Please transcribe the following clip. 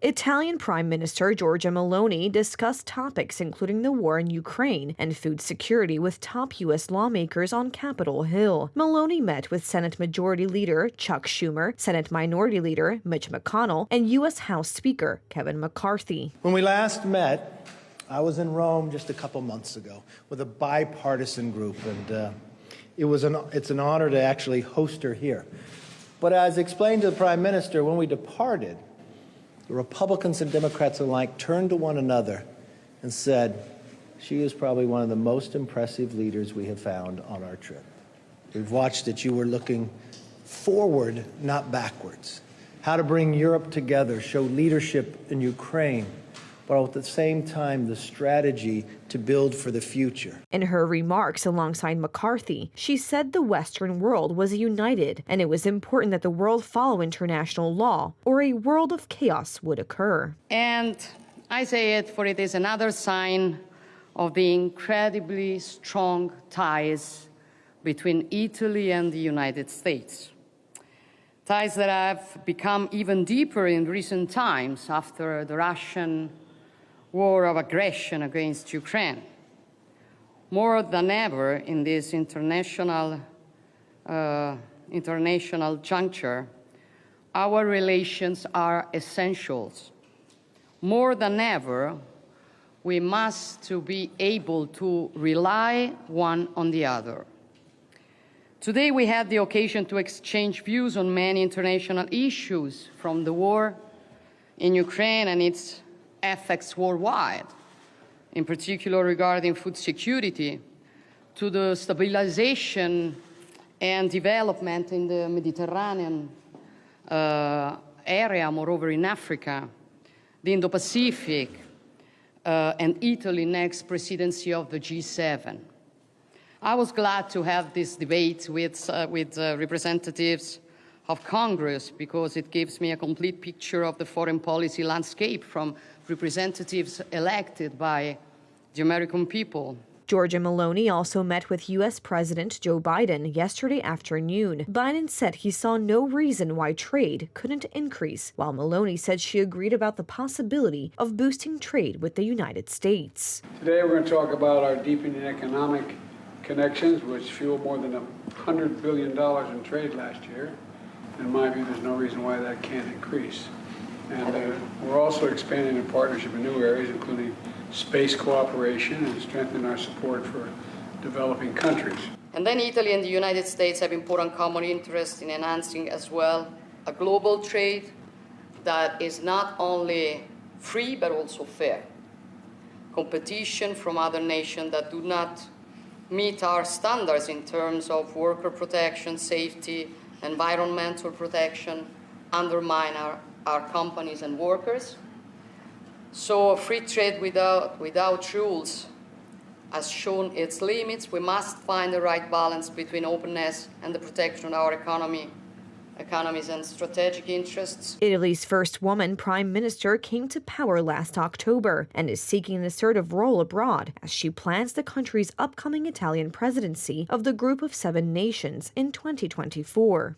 Italian Prime Minister Giorgia Meloni discussed topics including the war in Ukraine and food security with top U.S. lawmakers on Capitol Hill. Meloni met with Senate Majority Leader Chuck Schumer, Senate Minority Leader Mitch McConnell, and U.S. House Speaker Kevin McCarthy. When we last met, I was in Rome just a couple months ago with a bipartisan group, and it's an honor to actually host her here. But as explained to the Prime Minister, when we departed, the Republicans and Democrats alike turned to one another and said, she is probably one of the most impressive leaders we have found on our trip. We've watched that you were looking forward, not backwards. How to bring Europe together, show leadership in Ukraine, but at the same time, the strategy to build for the future. In her remarks alongside McCarthy, she said the Western world was united, and it was important that the world follow international law, or a world of chaos would occur. And I say it, for it is another sign of the incredibly strong ties between Italy and the United States. Ties that have become even deeper in recent times after the Russian war of aggression against Ukraine. More than ever in this international juncture, our relations are essentials. More than ever, we must be able to rely one on the other. Today, we had the occasion to exchange views on many international issues, from the war in Ukraine and its effects worldwide, in particular regarding food security, to the stabilization and development in the Mediterranean area, moreover in Africa, the Indo-Pacific, and Italy's next presidency of the G7. I was glad to have this debate with representatives of Congress, because it gives me a complete picture of the foreign policy landscape from representatives elected by the American people. Giorgia Meloni also met with U.S. President Joe Biden yesterday afternoon. Biden said he saw no reason why trade couldn't increase, while Meloni said she agreed about the possibility of boosting trade with the United States. Today we're going to talk about our deepening economic connections, which fueled more than $100 billion in trade last year. In my view, there's no reason why that can't increase. And we're also expanding in partnership in new areas, including space cooperation and strengthening our support for developing countries. And then Italy and the United States have important common interests in enhancing as well a global trade that is not only free but also fair. Competition from other nations that do not meet our standards in terms of worker protection, safety, environmental protection, undermine our companies and workers. So a free trade without rules has shown its limits. We must find the right balance between openness and the protection of our economies and strategic interests. Italy's first woman prime minister came to power last October and is seeking an assertive role abroad as she plans the country's upcoming Italian presidency of the Group of 7 nations in 2024.